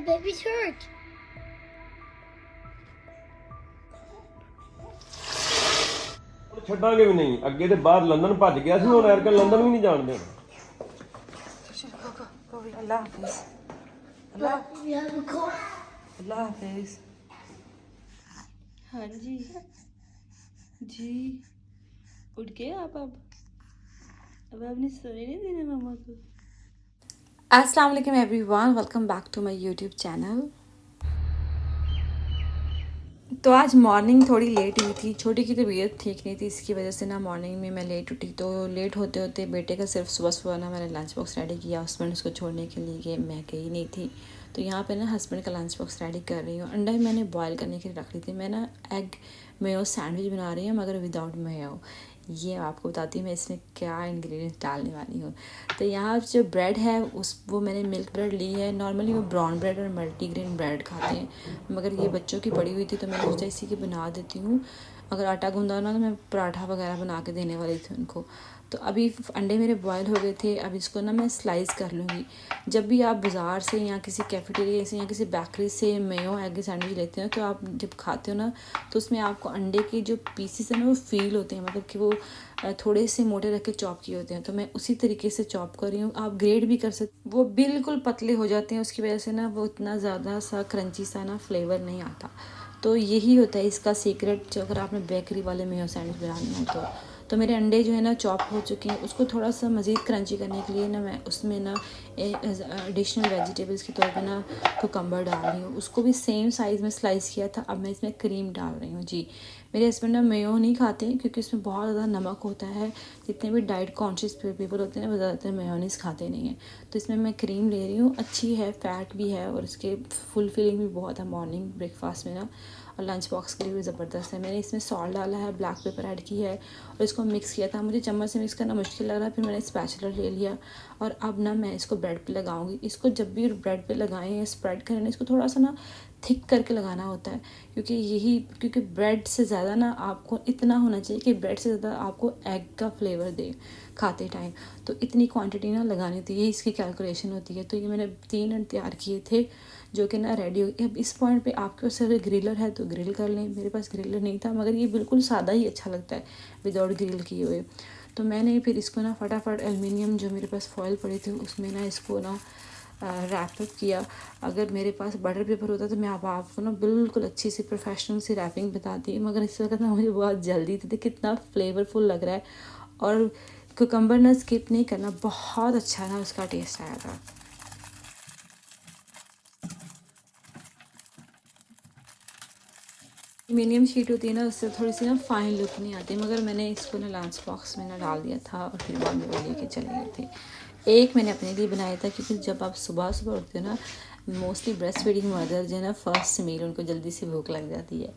baby's hurt. ਛੱਡਾਂਗੇ ਵੀ ਨਹੀਂ ਅੱਗੇ ਤੇ ਬਾਹਰ ਲੰਡਨ ਭੱਜ ਗਿਆ ਸੀ ਹੁਣ ਐਰਕਾ ਲੰਡਨ ਵੀ ਨਹੀਂ ਜਾਣ ਦੇਣਾ अल्लाह हाफिज You have a cough? अल्लाह हाफिज हाँ जी जी उठ गए आप अब आपने सोने नहीं देना मामा को। अस्सलाम वालेकुम everyone, welcome back to my YouTube channel. तो आज मॉर्निंग थोड़ी लेट हुई थी, छोटी की तबीयत ठीक नहीं थी, इसकी वजह से ना मॉर्निंग में मैं लेट उठी। तो लेट होते होते बेटे का सिर्फ सुबह सुबह ना मैंने लंच बॉक्स रेडी किया, हस्बैंड उसको छोड़ने के लिए मैं गई नहीं थी। तो यहाँ पे ना हस्बैंड का लंच बॉक्स रेडी कर रही हूँ। अंडा मैंने बॉयल करने के लिए रख ली थी। मैं ना एग मेयो सैंडविच बना रही हूँ मगर विदाउट मेयो। ये आपको बताती हूँ मैं इसमें क्या इंग्रेडिएंट्स डालने वाली हूँ। तो यहाँ जो ब्रेड है वो मैंने मिल्क ब्रेड ली है। नॉर्मली वो ब्राउन ब्रेड और मल्टीग्रेन ब्रेड खाते हैं, मगर ये बच्चों की पड़ी हुई थी तो मैंने सोचा इसी की बना देती हूँ। अगर आटा गूंदा ना तो मैं पराठा वगैरह बना के देने वाली थी उनको। तो अभी अंडे मेरे बॉयल हो गए थे, अब इसको ना मैं स्लाइस कर लूँगी। जब भी आप बाज़ार से या किसी कैफेटेरिया से या किसी बेकरी से मेयो एग सैंडविच लेते हो तो आप जब खाते हो ना तो उसमें आपको अंडे के जो पीसेस हैं ना वो फील होते हैं, मतलब कि वो थोड़े से मोटे रख के चॉप किए होते हैं। तो मैं उसी तरीके से चॉप कर रही हूँ। आप ग्रेड भी कर सकते, वो बिल्कुल पतले हो जाते हैं, उसकी वजह से ना वो इतना ज़्यादा सा क्रंची सा ना फ्लेवर नहीं आता। तो यही होता है इसका सीक्रेट, जो अगर आपने बेकरी वाले मेयो सैंडविच बनाने हो तो मेरे अंडे जो है ना चॉप हो चुके हैं। उसको थोड़ा सा मज़ीद क्रंची करने के लिए ना मैं उसमें ना एडिशनल वेजिटेबल्स के तौर पे ना कुकम्बर डाल रही हूँ। उसको भी सेम साइज़ में स्लाइस किया था। अब मैं इसमें क्रीम डाल रही हूँ। जी, मेरे हस्बैंड ना मेयो नहीं खाते हैं क्योंकि इसमें बहुत ज़्यादा नमक होता है। जितने भी डाइट कॉन्शियस पीपल होते हैं वो ज़्यादातर मेयोनीज़ खाते नहीं हैं। तो इसमें मैं क्रीम ले रही हूँ, अच्छी है, फ़ैट भी है और इसके फुल फिलिंग भी बहुत है मॉर्निंग ब्रेकफास्ट में ना, और लंच बॉक्स के लिए भी ज़बरदस्त है। मैंने इसमें सॉल्ट डाला है, ब्लैक पेपर ऐड की है और इसको मिक्स किया था। मुझे चम्मच से मिक्स करना मुश्किल लग रहा है, फिर मैंने स्पैचुला ले लिया और अब ना मैं इसको ब्रेड पे लगाऊंगी। इसको जब भी ब्रेड पे लगाएं या स्प्रेड करें, इसको थोड़ा सा ना थिक करके लगाना होता है क्योंकि ब्रेड से ज़्यादा ना आपको इतना होना चाहिए कि ब्रेड से ज़्यादा आपको एग का फ्लेवर दे खाते टाइम। तो इतनी क्वांटिटी ना लगानी होती है, यही इसकी कैलकुलेशन होती है। तो ये मैंने 3 अंडे तैयार किए थे जो कि ना रेडी हो गए। अब इस पॉइंट पे आपके पास अगर ग्रिलर है तो ग्रिल कर लें। मेरे पास ग्रिलर नहीं था, मगर ये बिल्कुल सादा ही अच्छा लगता है विदाउट ग्रिल किए हुए। तो मैंने फिर इसको ना फटाफट एलुमिनियम जो मेरे पास फॉयल पड़े थे उसमें ना इसको ना रैप किया। अगर मेरे पास बटर पेपर होता तो मैं आपको ना बिल्कुल अच्छी सी प्रोफेशनल सी रैपिंग बताती, मगर इस वक्त ना मुझे बहुत जल्दी थी। कितना फ्लेवरफुल लग रहा है और कुकम्बर ना स्किप नहीं करना, बहुत अच्छा ना उसका टेस्ट आया था। एल्युमिनियम शीट होती है ना, उससे थोड़ी सी ना फाइन लुक नहीं आती, मगर मैंने इसको ना लंच बॉक्स में ना डाल दिया था और फिर बाद में वो लेके चले गए थे। एक मैंने अपने लिए बनाया था क्योंकि जब आप सुबह सुबह उठते हो ना, मोस्टली ब्रेस्ट फीडिंग मदर जो है ना फर्स्ट मील उनको जल्दी से भूख लग जाती है।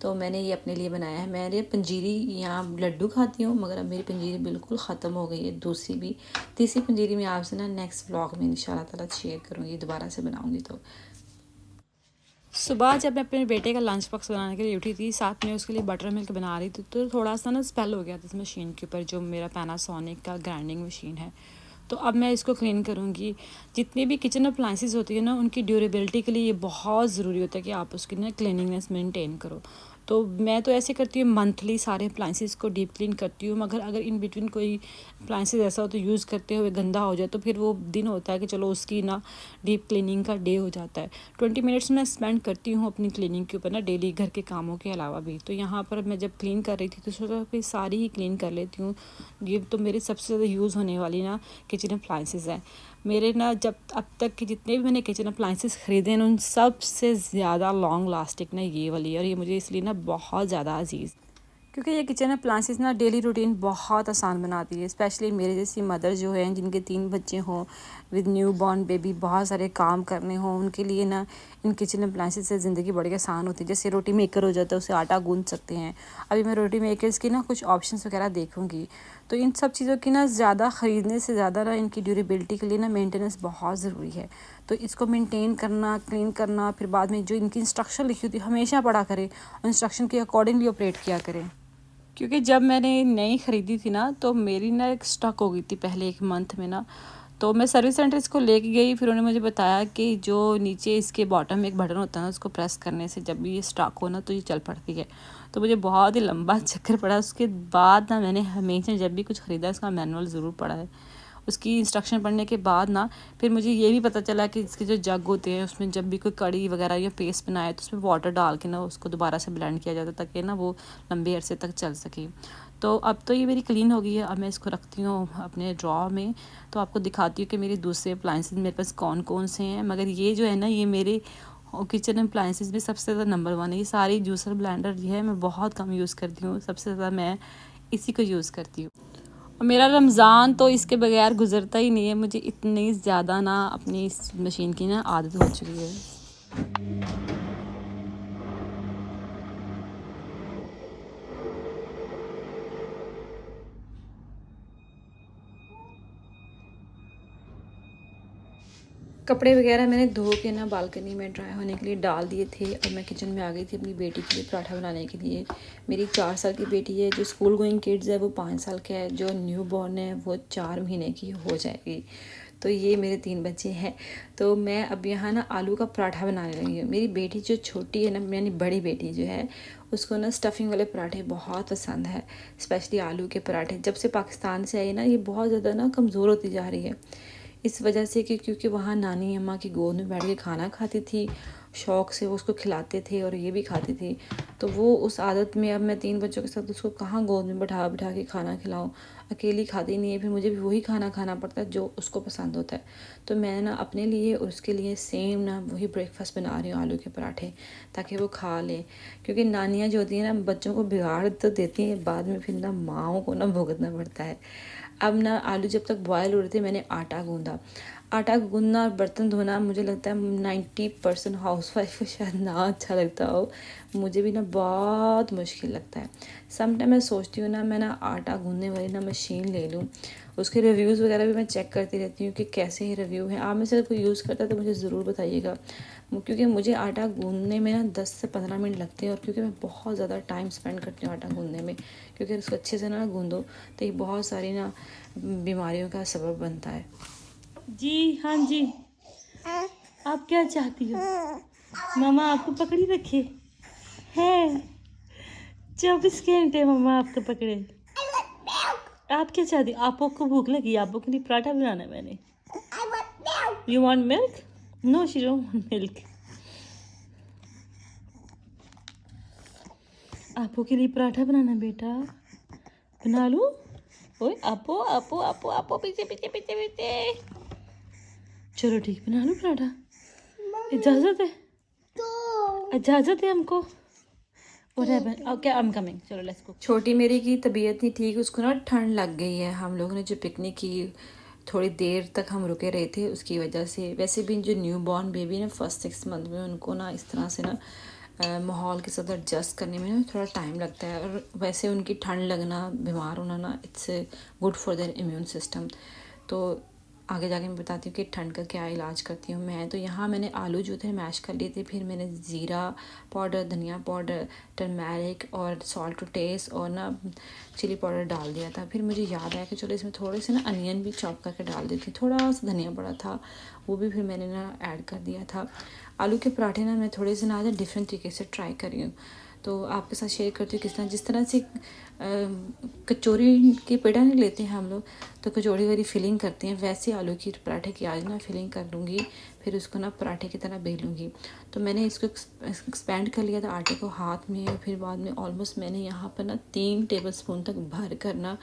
तो मैंने ये अपने लिए बनाया है। मैंने पंजीरी यहाँ लड्डू खाती हूँ, मगर अब मेरी पंजीरी बिल्कुल ख़त्म हो गई है। दूसरी भी तीसरी पंजीरी मैं आपसे ना नेक्स्ट व्लॉग में इंशाल्लाह ताला शेयर करूँगी, दोबारा से बनाऊँगी। तो सुबह जब मैं अपने बेटे का लंच बॉक्स बनाने के लिए उठी थी, साथ में उसके लिए बटर मिल्क बना रही थी, तो थोड़ा सा ना स्पेल हो गया था इस मशीन के ऊपर, जो मेरा पैनासोनिक का ग्राइंडिंग मशीन है। तो अब मैं इसको क्लीन करूँगी। जितनी भी किचन अप्लाइंसेस होती है ना, उनकी ड्यूरेबिलिटी के लिए ये बहुत ज़रूरी होता है कि आप उसकी ना क्लीनिंगनेस मेंटेन करो। तो मैं तो ऐसे करती हूँ, मंथली सारे अप्लाइंसेस को डीप क्लीन करती हूँ। मगर अगर इन बिटवीन कोई अप्लाइंसेस ऐसा हो तो यूज़ करते हुए गंदा हो जाए तो फिर वो दिन होता है कि चलो उसकी ना डीप क्लीनिंग का डे हो जाता है। 20 मिनट्स मैं स्पेंड करती हूँ अपनी क्लीनिंग के ऊपर ना, डेली घर के कामों के अलावा भी। तो यहाँ पर मैं जब क्लीन कर रही थी तो सोचा कि सारी ही क्लीन कर लेती हूँ। ये तो मेरे सबसे ज़्यादा यूज़ होने वाली ना किचन अप्लाइंसेस हैं मेरे ना। जब अब तक के जितने भी मैंने किचन अप्लाइंसेस ख़रीदे हैं उन सब से ज़्यादा लॉन्ग लास्टिंग ना ये वाली है, और ये मुझे इसलिए ना बहुत ज़्यादा अजीज़, क्योंकि ये किचन अप्लाइंसेस ना डेली रूटीन बहुत आसान बनाती है। स्पेशली मेरे जैसी मदर जो हैं जिनके 3 बच्चे हों, विद न्यू बॉर्न बेबी, बहुत सारे काम करने हों, उनके लिए ना इन किचन अप्लाइंसेस से ज़िंदगी बड़ी आसान होती है। जैसे रोटी मेकर हो जाता है, उससे आटा गूंद सकते हैं। अभी मैं रोटी मेकर्स की ना कुछ ऑप्शंस वगैरह देखूँगी। तो इन सब चीज़ों की ना ज़्यादा ख़रीदने से ज़्यादा ना इनकी ड्यूरेबिलिटी के लिए ना मेंटेनेंस बहुत ज़रूरी है। तो इसको मेंटेन करना, क्लीन करना, फिर बाद में जो इनकी इंस्ट्रक्शन लिखी होती है हमेशा पढ़ा करें और इंस्ट्रक्शन के अकॉर्डिंगली ऑपरेट किया करें। क्योंकि जब मैंने नई ख़रीदी थी ना तो मेरी ना एक स्टक हो गई थी पहले 1 मंथ में ना, तो मैं सर्विस सेंटर इसको लेके गई, फिर उन्होंने मुझे बताया कि जो नीचे इसके बॉटम में एक बटन होता है ना, उसको प्रेस करने से जब भी ये स्टॉक हो ना तो ये चल पड़ती है। तो मुझे बहुत ही लंबा चक्कर पड़ा। उसके बाद ना मैंने हमेशा जब भी कुछ ख़रीदा इसका मैनुअल ज़रूर पढ़ा है। उसकी इंस्ट्रक्शन पढ़ने के बाद ना फिर मुझे ये भी पता चला कि इसके जो जग होते हैं उसमें जब भी कोई कड़ी वगैरह या पेस्ट बनाए तो उसमें वाटर डाल के ना उसको दोबारा से ब्लेंड किया जाता ताकि ना वो लंबे अरसे तक चल सके। तो अब तो ये मेरी क्लीन हो गई है। अब मैं इसको रखती हूँ अपने ड्रॉ में। तो आपको दिखाती हूँ कि मेरे दूसरे अप्लाइंसेस मेरे पास कौन कौन से हैं, मगर ये जो है ना ये मेरे किचन अप्लाइंसेस में सबसे ज़्यादा नंबर 1 है। ये सारी जूसर ब्लेंडर ये है मैं बहुत कम यूज़ करती हूँ, सबसे ज़्यादा मैं इसी को यूज़ करती हूँ। और मेरा रमज़ान तो इसके बगैर गुज़रता ही नहीं है। मुझे इतनी ज़्यादा ना अपनी इस मशीन की ना आदत हो चुकी है। कपड़े वगैरह मैंने धो के ना बालकनी में ड्राई होने के लिए डाल दिए थे और मैं किचन में आ गई थी अपनी बेटी के लिए पराठा बनाने के लिए। मेरी 4 साल की बेटी है, जो स्कूल गोइंग किड्स है वो 5 साल का है, जो न्यू बॉर्न है वो 4 महीने की हो जाएगी। तो ये मेरे 3 बच्चे हैं। तो मैं अब यहाँ ना आलू का पराठा बनाने लगी हूँ। मेरी बेटी जो छोटी है ना, यानी बड़ी बेटी जो है, उसको ना स्टफिंग वाले पराठे बहुत पसंद है, स्पेशली आलू के पराठे। जब से पाकिस्तान से आई ना ये बहुत ज़्यादा ना कमज़ोर होती जा रही है इस वजह से कि क्योंकि वहाँ नानी अम्मा की गोद में बैठ के खाना खाती थी, शौक़ से वो उसको खिलाते थे और ये भी खाती थी। तो वो उस आदत में अब मैं 3 बच्चों के साथ उसको कहाँ गोद में बैठा बैठा के खाना खिलाऊँ, अकेली खाती नहीं है। फिर मुझे भी वही खाना खाना पड़ता है जो उसको पसंद होता है। तो मैं ना अपने लिए और उसके लिए सेम ना वही ब्रेकफास्ट बना रही हूँ, आलू के पराठे, ताकि वो खा लें। क्योंकि नानियाँ जो होती हैं ना बच्चों को बिगाड़ तो देती हैं, बाद में फिर ना माँओं को ना भुगतना पड़ता है। अब ना आलू जब तक बॉयल हो रहे थे मैंने आटा गूँधा। आटा गूँधना और बर्तन धोना मुझे लगता है 90% हाउसवाइफ को शायद ना अच्छा लगता हो, मुझे भी ना बहुत मुश्किल लगता है। समटाइम मैं सोचती हूँ ना मैं ना आटा गूँधने वाली ना मशीन ले लूँ। उसके रिव्यूज़ वगैरह भी मैं चेक करती रहती हूँ कि कैसे रिव्यू हैं। आप में से कोई यूज़ करता है तो मुझे ज़रूर बताइएगा, क्योंकि मुझे आटा गूँधने में ना 10 से 15 मिनट लगते हैं। और क्योंकि मैं बहुत ज़्यादा टाइम स्पेंड करती हूँ आटा गूँधने में, क्योंकि उसको अच्छे से ना गूँधो तो ये बहुत सारी ना बीमारियों का सबब बनता है। जी हाँ जी, आप क्या चाहती हो? मामा आपको पकड़ी रखे हैं 24 घंटे, मामा आपको पकड़े। आप क्या चाहती? आपको भूख लगी, आपको के लिए पराठा बनाना है मैंने। You want milk? No she don't want milk. आपको के लिए पराठा बनाना बेटा, बना लूं? ओए आपो आपो आपो आपो पीछे पीछे पीछे पीछे। चलो ठीक, बना लूं पराठा? इजाज़त है? इजाज़त है हमको? ओके आई एम कमिंग, चलो लेट्स गो। छोटी मेरी की तबीयत नहीं ठीक, उसको ना ठंड लग गई है। हम लोगों ने जो पिकनिक की थोड़ी देर तक हम रुके रहे थे उसकी वजह से। वैसे भी जो न्यू बॉर्न बेबी ना फर्स्ट 6 मंथ में उनको ना इस तरह से ना माहौल के साथ एडजस्ट करने में ना थोड़ा टाइम लगता है। और वैसे उनकी ठंड लगना, बीमार होना ना it's good for their immune system. तो आगे जाके मैं बताती हूँ कि ठंड का क्या इलाज करती हूँ मैं। तो यहाँ मैंने आलू जो थे मैश कर लिए थे, फिर मैंने ज़ीरा पाउडर, धनिया पाउडर, टर्मेरिक और सॉल्ट टू टेस्ट और ना चिली पाउडर डाल दिया था। फिर मुझे याद आया कि चलो इसमें थोड़े से ना अनियन भी चॉप करके डाल देती। थोड़ा सा धनिया पड़ा था वो भी फिर मैंने ना ऐड कर दिया था। आलू के पराठे ना मैं थोड़े से ना आज डिफरेंट तरीके से ट्राई कर रही हूँ, तो आपके साथ शेयर करती हूँ किस तरह, जिस तरह से कचौरी के पेड़ा नहीं लेते हैं हम लोग तो कचौड़ी वाली फिलिंग करते हैं, वैसे आलू की पराठे की आज ना फिलिंग कर लूँगी। फिर उसको ना पराठे की तरह बेलूँगी। तो मैंने इसको एक्सपेंड कर लिया था आटे को हाथ में। फिर बाद में ऑलमोस्ट मैंने यहाँ पर ना 3 टेबलस्पून तक भर कर ना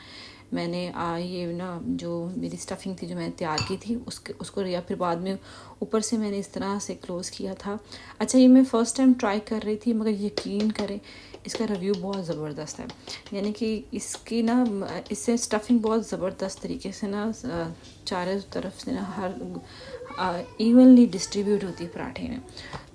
मैंने ये ना जो मेरी स्टफिंग थी जो मैंने तैयार की थी उसको या फिर बाद में ऊपर से मैंने इस तरह से क्लोज़ किया था। अच्छा, ये मैं फ़र्स्ट टाइम ट्राई कर रही थी, मगर यकीन करें इसका रिव्यू बहुत ज़बरदस्त है। यानी कि इसकी ना इससे स्टफिंग बहुत ज़बरदस्त तरीके से ना चारों तरफ से ना हर इवनली डिस्ट्रीब्यूट होती है पराठे में।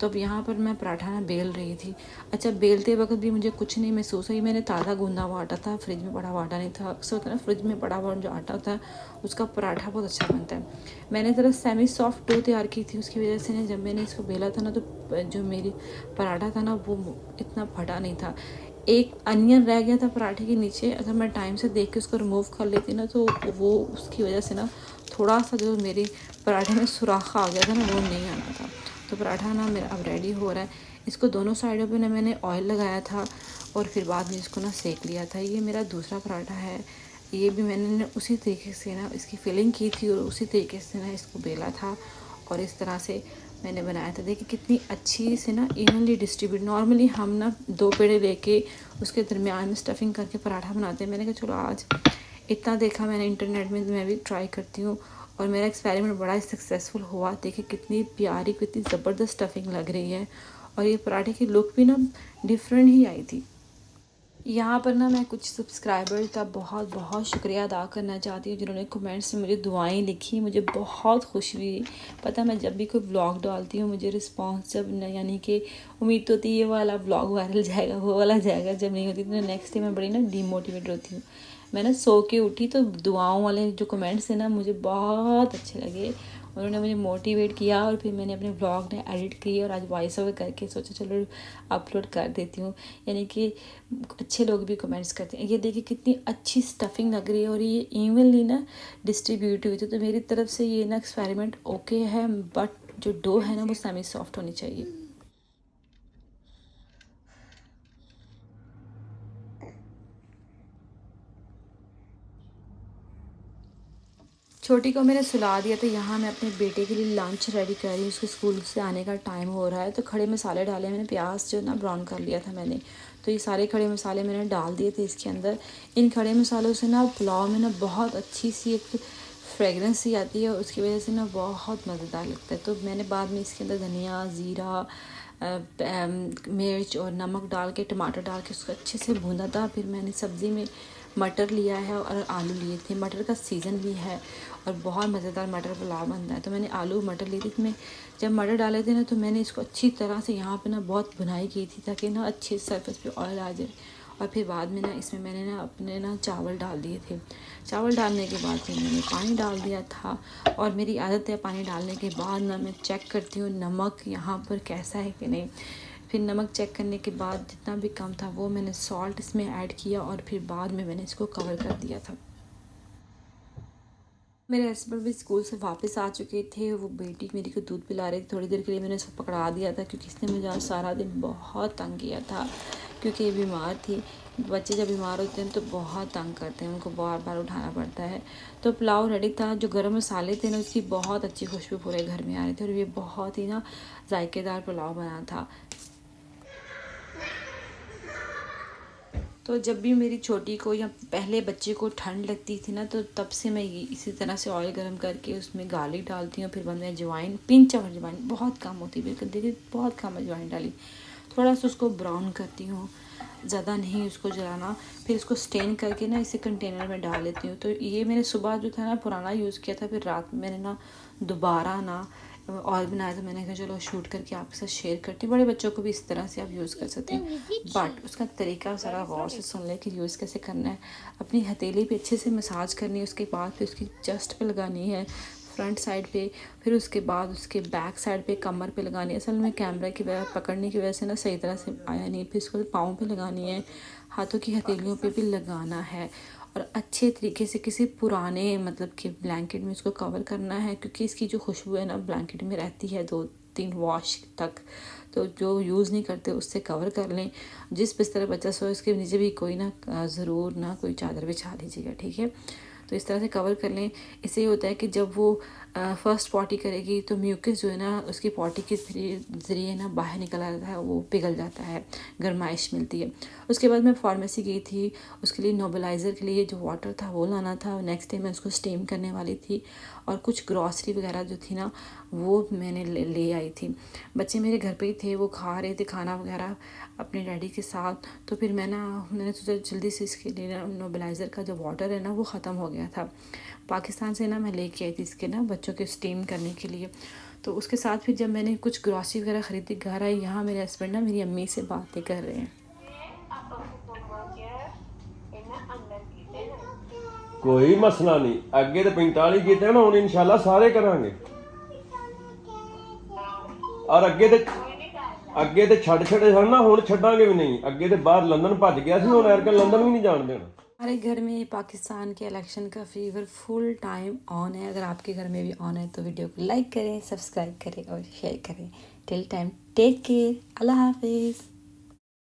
तो अब यहाँ पर मैं पराठा ना बेल रही थी। अच्छा, बेलते वक्त भी मुझे कुछ नहीं महसूस हुई। मैंने ताज़ा गूंदा हुआ आटा था, फ्रिज में पड़ा हुआ आटा नहीं था। अक्सर होता है ना फ्रिज में पड़ा हुआ जो आटा होता है उसका पराठा बहुत अच्छा बनता है। मैंने ज़रा सेमी सॉफ्ट डो तैयार की थी, उसकी वजह से ना जब मैंने इसको बेला था ना तो जो मेरी पराठा था ना वो इतना फटा नहीं था। एक अनियन रह गया था पराठे के नीचे, अगर मैं टाइम से देख के उसको रिमूव कर लेती ना तो वो उसकी वजह से ना थोड़ा सा जो मेरे पराठे में सुराख आ गया था ना वो नहीं आना था। तो पराठा ना मेरा अब रेडी हो रहा है। इसको दोनों साइडों पे ना मैंने ऑयल लगाया था और फिर बाद में इसको ना सेक लिया था। ये मेरा दूसरा पराठा है। ये भी मैंने ना उसी तरीके से ना इसकी फिलिंग की थी और उसी तरीके से ना इसको बेला था और इस तरह से मैंने बनाया था। देखिए कितनी अच्छी से ना इवनली डिस्ट्रीब्यूट। नॉर्मली हम ना 2 पेड़े लेके उसके दरमियान में स्टफिंग करके पराठा बनाते हैं। मैंने कहा चलो आज इतना देखा मैंने इंटरनेट में तो मैं भी ट्राई करती हूँ और मेरा एक्सपेरिमेंट बड़ा ही सक्सेसफुल हुआ। देखिए कितनी प्यारी कितनी ज़बरदस्त स्टफिंग लग रही है और ये पराठे की लुक भी ना डिफरेंट ही आई थी। यहाँ पर ना मैं कुछ सब्सक्राइबर का बहुत बहुत शुक्रिया अदा करना चाहती हूँ जिन्होंने कमेंट्स में मुझे दुआएं लिखी। मुझे बहुत खुशी हुई। पता मैं जब भी कोई व्लॉग डालती हूँ मुझे रिस्पांस जब न यानी कि उम्मीद होती है ये वाला व्लॉग वायरल जाएगा वो वाला जाएगा, जब नहीं होती तो नेक्स्ट डे मैं बड़ी ना डीमोटिवेट होती हूँ। मैं ना सो के उठी तो दुआओं वाले जो कमेंट्स हैं ना मुझे बहुत अच्छे लगे। उन्होंने मुझे मोटिवेट किया और फिर मैंने अपने व्लॉग ने एडिट की और आज वॉइस ओवर करके सोचा चलो अपलोड कर देती हूँ। यानी कि अच्छे लोग भी कमेंट्स करते हैं। ये देखिए कितनी अच्छी स्टफिंग लग रही है और ये इवनली ना डिस्ट्रीब्यूट हुई थी। तो मेरी तरफ से ये ना एक्सपेरिमेंट ओके है, बट जो डो है ना वो सेमी सॉफ्ट होनी चाहिए। छोटी को मैंने सुला दिया तो यहाँ मैं अपने बेटे के लिए लंच रेडी कर रही हूँ। उसके स्कूल से आने का टाइम हो रहा है। तो खड़े मसाले डाले मैंने, प्याज जो ना ब्राउन कर लिया था मैंने। तो ये सारे खड़े मसाले मैंने डाल दिए थे इसके अंदर। इन खड़े मसालों से ना पुलाव में ना बहुत अच्छी सी एक फ्रेगरेंस सी आती है और उसकी वजह से ना बहुत मज़ेदार लगता है। तो मैंने बाद में इसके अंदर धनिया, ज़ीरा, मिर्च और नमक डाल के टमाटर डाल के उसको अच्छे से भूना था। फिर मैंने सब्ज़ी में मटर लिया है और आलू लिए थे। मटर का सीज़न भी है और बहुत मज़ेदार मटर पुलाव बनता है। तो मैंने आलू मटर ली थी। मैं जब मटर डाले थे ना तो मैंने इसको अच्छी तरह से यहाँ पे ना बहुत भुनाई की थी ताकि ना अच्छे सरफेस पे ऑयल आ जाए। और फिर बाद में ना इसमें मैंने ना अपने ना चावल डाल दिए थे। चावल डालने के बाद फिर मैंने पानी डाल दिया था और मेरी आदत है पानी डालने के बाद ना मैं चेक करती हूँ नमक यहाँ पर कैसा है कि नहीं। फिर नमक चेक करने के बाद जितना भी कम था वो मैंने सॉल्ट इसमें ऐड किया और फिर बाद में मैंने इसको कवर कर दिया था। मेरे हस्बैंड भी स्कूल से वापस आ चुके थे। वो बेटी मेरी को दूध पिला रही थी। थोड़ी देर के लिए मैंने उसको पकड़ा दिया था क्योंकि इसने मुझे आज सारा दिन बहुत तंग किया था क्योंकि ये बीमार थी। बच्चे जब बीमार होते हैं तो बहुत तंग करते हैं, उनको बार बार उठाना पड़ता है। तो पुलाव रेडी था। जो गरम मसाले थे ना उसकी बहुत अच्छी खुशबू पूरे घर में आ रही थी और ये बहुत ही ना जायकेदार पुलाव बना था। तो जब भी मेरी छोटी को या पहले बच्चे को ठंड लगती थी ना तो तब से मैं ये इसी तरह से ऑयल गर्म करके उसमें गार्लिक डालती हूँ। फिर बाद में अजवाइन, पिंच ऑफ अजवाइन, बहुत कम होती है बिल्कुल, देखिए बहुत कम अजवाइन डाली। थोड़ा सा उसको ब्राउन करती हूँ, ज़्यादा नहीं उसको जलाना। फिर इसको स्टेन करके ना इसे कंटेनर में डाल लेती हूँ। तो ये मैंने सुबह जो था ना पुराना यूज़ किया था, फिर रात में मैंने ना दोबारा ना ऑयल बनाया था। मैंने कहा चलो शूट करके आपके साथ शेयर करती हूँ। बड़े बच्चों को भी इस तरह से आप यूज़ कर सकते हैं, बट उसका तरीका ज़रा गौर से सुन लें कि यूज़ कैसे करना है। अपनी हथेली पे अच्छे से मसाज करनी है, उसके बाद फिर उसकी चेस्ट पे लगानी है, फ्रंट साइड पे, फिर उसके बाद उसके बैक साइड पे कमर पे लगानी है। असल में कैमरा की वजह पकड़ने की वजह से ना सही तरह से आया नहीं। फिर इसको पाँव पे लगानी है, हाथों की हथेलियों पे भी लगाना है और अच्छे तरीके से किसी पुराने मतलब कि ब्लैंकेट में इसको कवर करना है क्योंकि इसकी जो खुशबू है ना ब्लैंकेट में रहती है 2-3 वॉश तक। तो जो यूज़ नहीं करते उससे कवर कर लें। जिस बिस्तर बच्चा सोए उसके नीचे भी कोई ना ज़रूर ना कोई चादर बिछा लीजिएगा, ठीक है। तो इस तरह से कवर कर लें। इससे ये होता है कि जब वो फर्स्ट पॉटी करेगी तो म्यूकस जो है ना उसकी पॉटी के ज़रिए ना बाहर निकल आता है, वो पिघल जाता है, गर्माइश मिलती है। उसके बाद मैं फार्मेसी गई थी, उसके लिए नोबलाइज़र के लिए जो वाटर था वो लाना था। नेक्स्ट डे मैं उसको स्टीम करने वाली थी और कुछ ग्रॉसरी वगैरह जो थी ना वो मैंने ले आई थी। बच्चे मेरे घर पे ही थे, वो खा रहे थे खाना वगैरह अपने डैडी के साथ। तो फिर मैंने सोचा जल्दी से इसके लिए ना नोबलाइज़र का जो वाटर है ना वो ख़त्म हो गया था। पाकिस्तान से ना मैं लेके आई थी इसके ना बच्चों के स्टीम करने के लिए। तो उसके साथ फिर जब मैंने कुछ ग्रॉसरी वगैरह ख़रीदी घर आई, यहाँ मेरे हस्बैंड ना मेरी अम्मी से बातें कर रहे हैं। कोई मसला नहीं, अगे तो 45 कीते ना, हुण इंशाल्लाह सारे करांगे। और अगे तो छड़ छड़े सन ना, हुण छड्डांगे भी नहीं। अगे तो बाहर लंदन भज गया सी, हुण एरकन लंदन भी नहीं जाण देना। हमारे घर में पाकिस्तान के इलेक्शन का फीवर फुल टाइम ऑन है। अगर आपके घर में भी ऑन है तो वीडियो को लाइक करें, सब्सक्राइब करें और शेयर करें। टिल टाइम टेक केयर, अल्लाह हाफिज़।